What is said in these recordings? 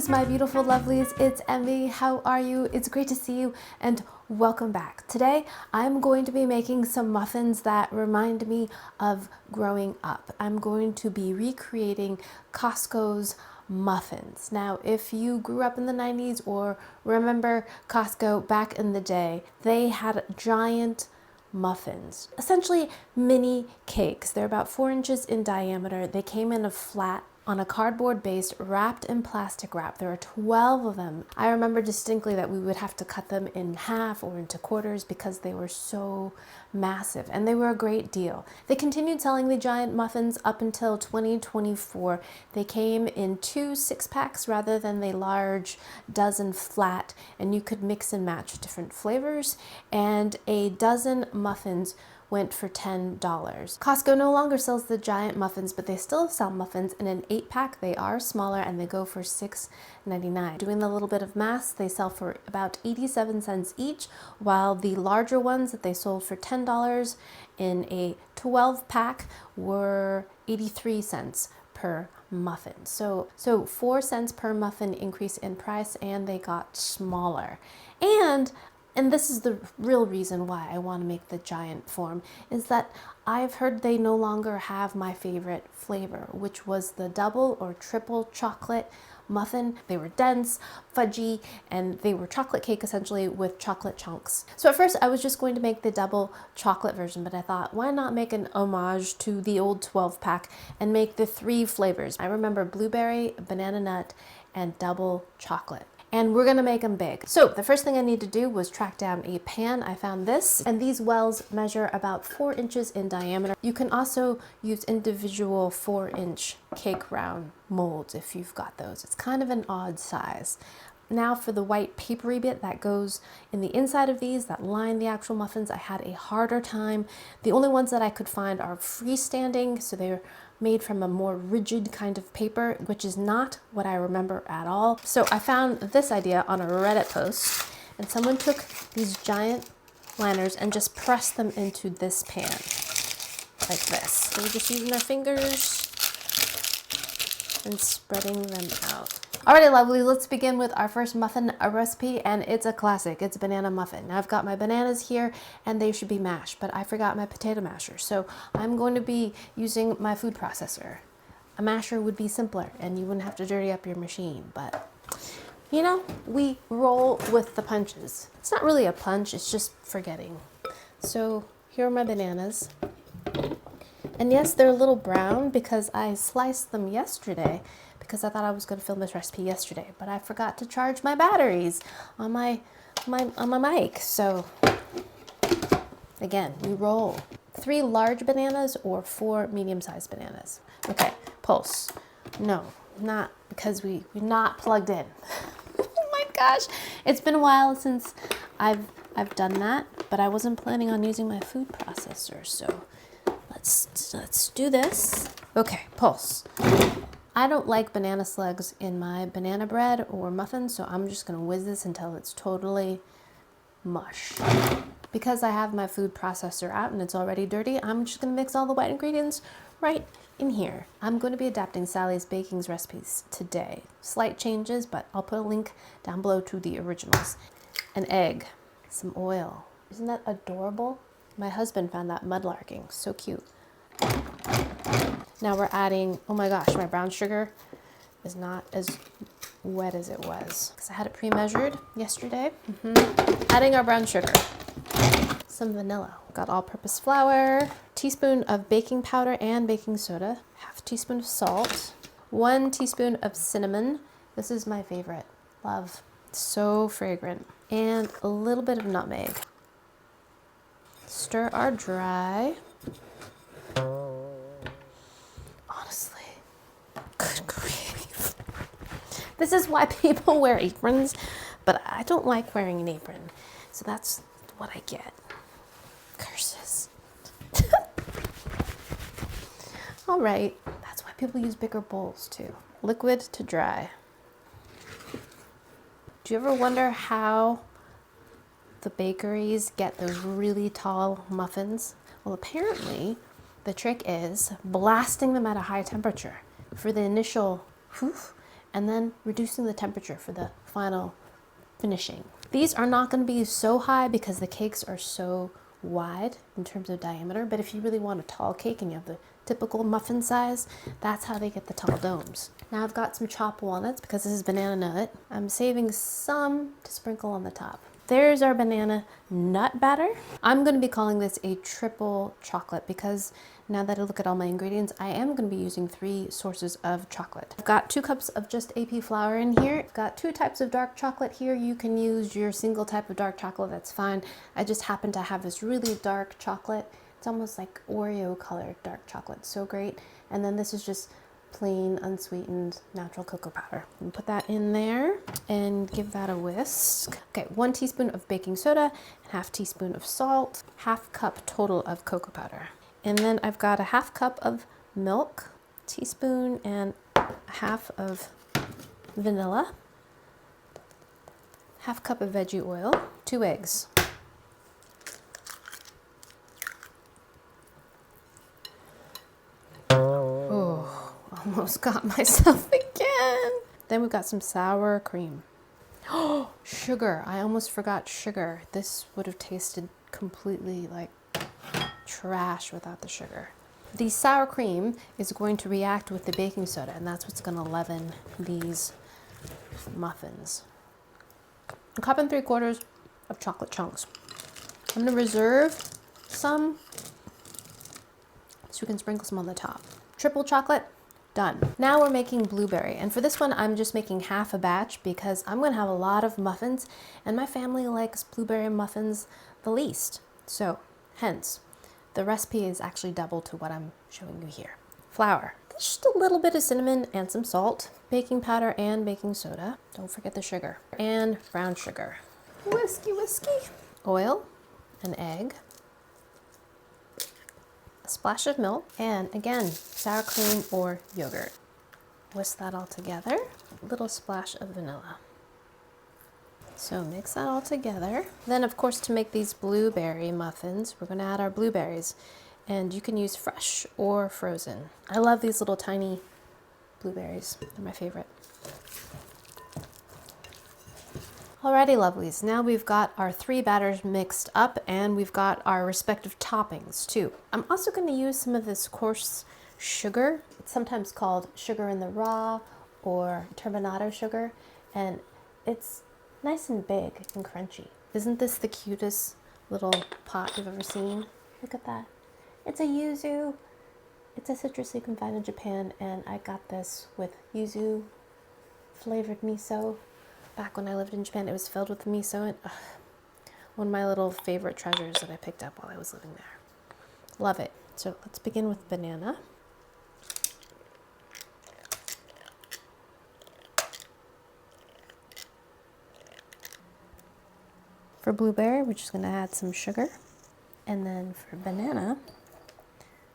Greetings, my beautiful lovelies. It's Emmy. How are you? It's great to see you and welcome back. Today, I'm going to be making some muffins that remind me of growing up. I'm going to be recreating Costco's muffins. Now, if you grew up in the 90s or remember Costco back in the day, they had giant muffins, essentially mini cakes. They're about 4 inches in diameter. They came in a flat on a cardboard base wrapped in plastic wrap. There were 12 of them. I remember distinctly that we would have to cut them in half or into quarters because they were so massive, and they were a great deal. They continued selling the giant muffins up until 2024. They came in 2 6-packs rather than the large dozen flat, and you could mix and match different flavors, and a dozen muffins went for $10. Costco no longer sells the giant muffins, but they still sell muffins in an 8-pack. They are smaller and they go for $6.99. Doing a little bit of math, they sell for about 87 cents each, while the larger ones that they sold for $10 in a 12-pack were 83 cents per muffin. So 4 cents per muffin increase in price, and they got smaller. And this is the real reason why I want to make the giant form, is that I've heard they no longer have my favorite flavor, which was the double or triple chocolate muffin. They were dense, fudgy, and they were chocolate cake essentially with chocolate chunks. So at first I was just going to make the double chocolate version, but I thought, why not make an homage to the old 12-pack and make the 3 flavors? I remember blueberry, banana nut, and double chocolate. And we're gonna make them big. So the first thing I need to do was track down a pan. I found this, and these wells measure about 4 inches in diameter. You can also use individual 4-inch cake round molds if you've got those. It's kind of an odd size. Now for the white papery bit that goes in the inside of these that line the actual muffins, I had a harder time. The only ones that I could find are freestanding, so they're made from a more rigid kind of paper, which is not what I remember at all. So I found this idea on a Reddit post, and someone took these giant liners and just pressed them into this pan like this. They were just using their fingers and spreading them out. Alrighty, lovely, let's begin with our first muffin recipe, and it's a classic. It's a banana muffin. Now I've got my bananas here, and they should be mashed, but I forgot my potato masher, so I'm going to be using my food processor. A masher would be simpler, and you wouldn't have to dirty up your machine, but you know, we roll with the punches. It's not really a punch, it's just forgetting. So here are my bananas. And yes, they're a little brown because I sliced them yesterday, because I thought I was going to film this recipe yesterday, but I forgot to charge my batteries on my mic. So again, we roll 3 large bananas or 4 medium-sized bananas. Okay, pulse. No, not because we're not plugged in. Oh my gosh, it's been a while since I've done that, but I wasn't planning on using my food processor, so let's do this. Okay, pulse. I don't like banana slugs in my banana bread or muffins, so I'm just gonna whiz this until it's totally mush. Because I have my food processor out and it's already dirty, I'm just gonna mix all the white ingredients right in here. I'm going to be adapting Sally's Baking's recipes today. Slight changes, but I'll put a link down below to the originals. An egg, some oil. Isn't that adorable? My husband found that mudlarking, so cute. Now we're adding, oh my gosh, my brown sugar is not as wet as it was because I had it pre-measured yesterday. Adding our brown sugar. Some vanilla. Got all-purpose flour, teaspoon of baking powder and baking soda, half teaspoon of salt, 1 teaspoon of cinnamon. This is my favorite. Love. So fragrant. And a little bit of nutmeg. Stir our dry. Honestly, good grief. This is why people wear aprons, but I don't like wearing an apron. So that's what I get. Curses. All right, that's why people use bigger bowls too. Liquid to dry. Do you ever wonder how the bakeries get those really tall muffins? Well, apparently the trick is blasting them at a high temperature for the initial whoof, and then reducing the temperature for the final finishing. These are not going to be so high because the cakes are so wide in terms of diameter, but if you really want a tall cake and you have the typical muffin size, that's how they get the tall domes. Now I've got some chopped walnuts because this is banana nut. I'm saving some to sprinkle on the top. There's our banana nut batter. I'm going to be calling this a triple chocolate because now that I look at all my ingredients, I am going to be using 3 sources of chocolate. I've got 2 cups of just AP flour in here. I've got 2 types of dark chocolate here. You can use your single type of dark chocolate, that's fine. I just happen to have this really dark chocolate. It's almost like Oreo colored dark chocolate, so great. And then this is just plain unsweetened natural cocoa powder. And put that in there and give that a whisk. Okay, 1 teaspoon of baking soda, and 1/2 teaspoon of salt, 1/2 cup total of cocoa powder. And then I've got a 1/2 cup of milk, teaspoon and 1/2 of vanilla, 1/2 cup of veggie oil, 2 eggs. Oh, almost got myself again. Then we've got some sour cream. Oh, sugar. I almost forgot sugar. This would have tasted completely like trash without the sugar. The sour cream is going to react with the baking soda, and that's what's going to leaven these muffins. 1 cup and 3/4 of chocolate chunks. I'm going to reserve some so we can sprinkle some on the top. Triple chocolate, done. Now we're making blueberry, and for this one I'm just making 1/2 a batch because I'm going to have a lot of muffins, and my family likes blueberry muffins the least. So hence, the recipe is actually double to what I'm showing you here. Flour, just a little bit of cinnamon and some salt, baking powder and baking soda. Don't forget the sugar, and brown sugar. Whiskey, whiskey. Oil, an egg, a splash of milk, and again, sour cream or yogurt. Whisk that all together. A little splash of vanilla. So mix that all together. Then of course, to make these blueberry muffins, we're going to add our blueberries, and you can use fresh or frozen. I love these little tiny blueberries. They're my favorite. Alrighty, lovelies. Now we've got our 3 batters mixed up, and we've got our respective toppings too. I'm also going to use some of this coarse sugar. It's sometimes called sugar in the raw or turbinado sugar, and it's nice and big and crunchy. Isn't this the cutest little pot you've ever seen? Look at that. It's a yuzu. It's a citrus you can find in Japan, and I got this with yuzu flavored miso. Back when I lived in Japan, it was filled with miso, and one of my little favorite treasures that I picked up while I was living there. Love it. So let's begin with banana. For blueberry, we're just going to add some sugar. And then for banana,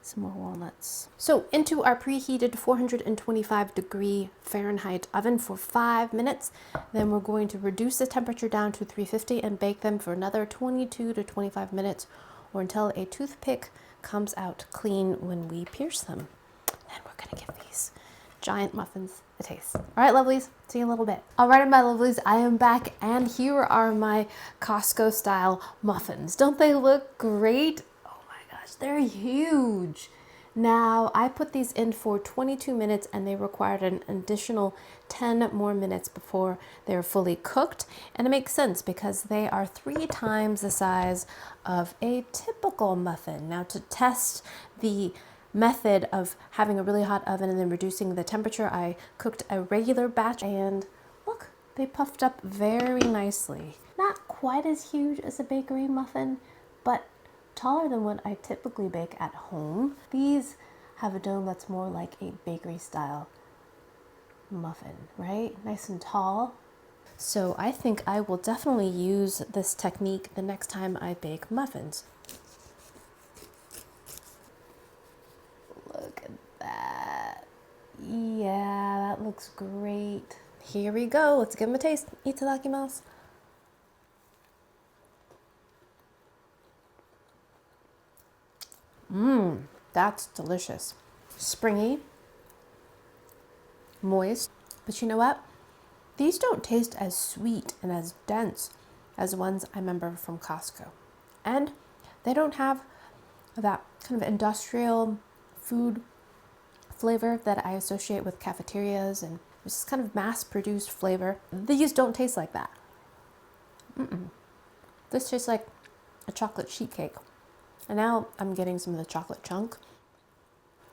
some more walnuts. So into our preheated 425-degree Fahrenheit oven for 5 minutes. Then we're going to reduce the temperature down to 350 and bake them for another 22 to 25 minutes, or until a toothpick comes out clean when we pierce them. Then we're going to give these giant muffins a taste. All right, lovelies, see you in a little bit. All right, my lovelies, I am back, and here are my Costco style muffins. Don't they look great? They're huge. Now, I put these in for 22 minutes, and they required an additional 10 more minutes before they were fully cooked. And it makes sense because they are 3 times the size of a typical muffin. Now, to test the method of having a really hot oven and then reducing the temperature, I cooked a regular batch, and look, they puffed up very nicely. Not quite as huge as a bakery muffin, but taller than what I typically bake at home. These have a dome that's more like a bakery style muffin, right? Nice and tall. So I think I will definitely use this technique the next time I bake muffins. Look at that. Yeah, that looks great. Here we go. Let's give them a taste. Itadakimasu. That's delicious. Springy, moist, But you know what? These don't taste as sweet and as dense as ones I remember from Costco. And they don't have that kind of industrial food flavor that I associate with cafeterias, and this kind of mass-produced flavor. These don't taste like that. This tastes like a chocolate sheet cake. And now I'm getting some of the chocolate chunk.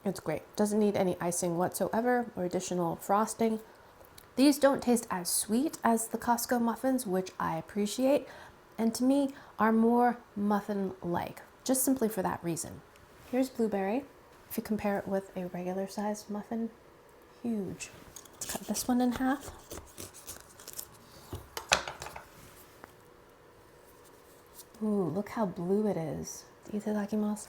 It's great. Doesn't need any icing whatsoever or additional frosting. These don't taste as sweet as the Costco muffins, which I appreciate, and to me are more muffin-like, just simply for that reason. Here's blueberry. If you compare it with a regular sized muffin, huge. Let's cut this one in half. Ooh, look how blue it is. Itadakimasu.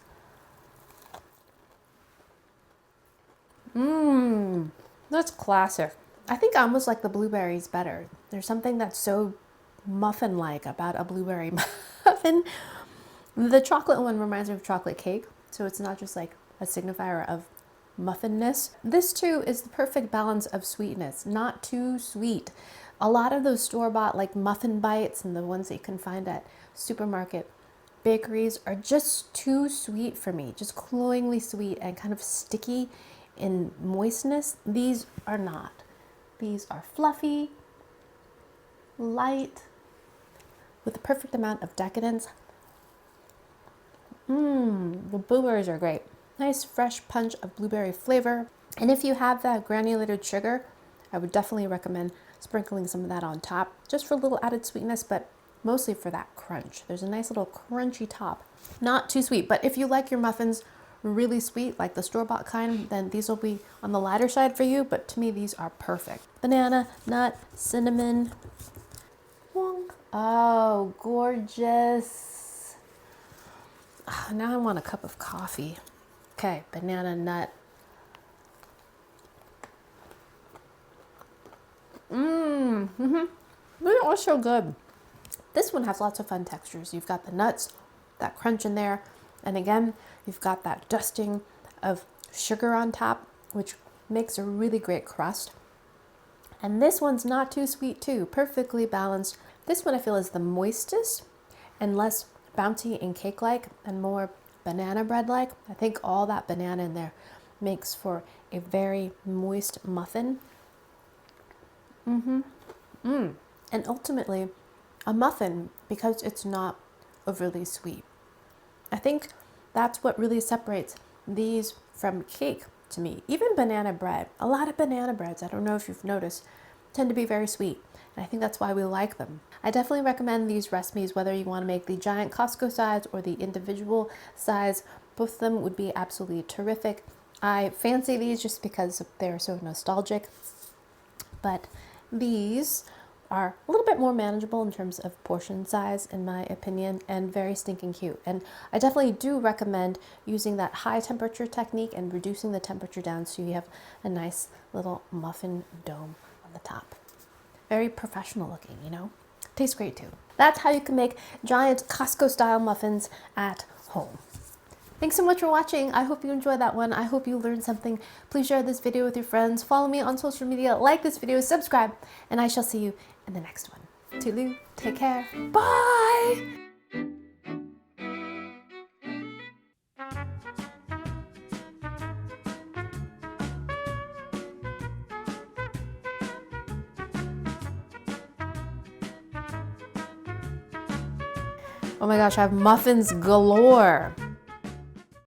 That's classic. I think I almost like the blueberries better. There's something that's so muffin-like about a blueberry muffin. The chocolate one reminds me of chocolate cake, so it's not just like a signifier of muffinness. This too is the perfect balance of sweetness, not too sweet. A lot of those store-bought like muffin bites and the ones that you can find at supermarket bakeries are just too sweet for me, just cloyingly sweet and kind of sticky in moistness. These are not. These are fluffy, light, with the perfect amount of decadence. The blueberries are great. Nice fresh punch of blueberry flavor. And if you have that granulated sugar, I would definitely recommend sprinkling some of that on top, just for a little added sweetness, but mostly for that crunch. There's a nice little crunchy top. Not too sweet, but if you like your muffins really sweet, like the store-bought kind, then these will be on the lighter side for you, but to me these are perfect. Banana, nut, cinnamon. Oh, gorgeous. Oh, now I want a cup of coffee. Okay, banana nut. They're all so good. This one has lots of fun textures. You've got the nuts, that crunch in there, and again, you've got that dusting of sugar on top, which makes a really great crust. And this one's not too sweet too, perfectly balanced. This one I feel is the moistest and less bouncy and cake-like and more banana bread-like. I think all that banana in there makes for a very moist muffin. And ultimately, a muffin because it's not overly sweet. I think that's what really separates these from cake to me. Even banana bread, a lot of banana breads, I don't know if you've noticed, tend to be very sweet. And I think that's why we like them. I definitely recommend these recipes, whether you want to make the giant Costco size or the individual size. Both of them would be absolutely terrific. I fancy these just because they're so nostalgic. But these are a little bit more manageable in terms of portion size, in my opinion, and very stinking cute. And I definitely do recommend using that high temperature technique and reducing the temperature down so you have a nice little muffin dome on the top. Very professional looking, you know? Tastes great too. That's how you can make giant Costco style muffins at home. Thanks so much for watching. I hope you enjoyed that one. I hope you learned something. Please share this video with your friends. Follow me on social media, like this video, subscribe, and I shall see you in the next one. Toodaloo, take care, bye! Oh my gosh, I have muffins galore.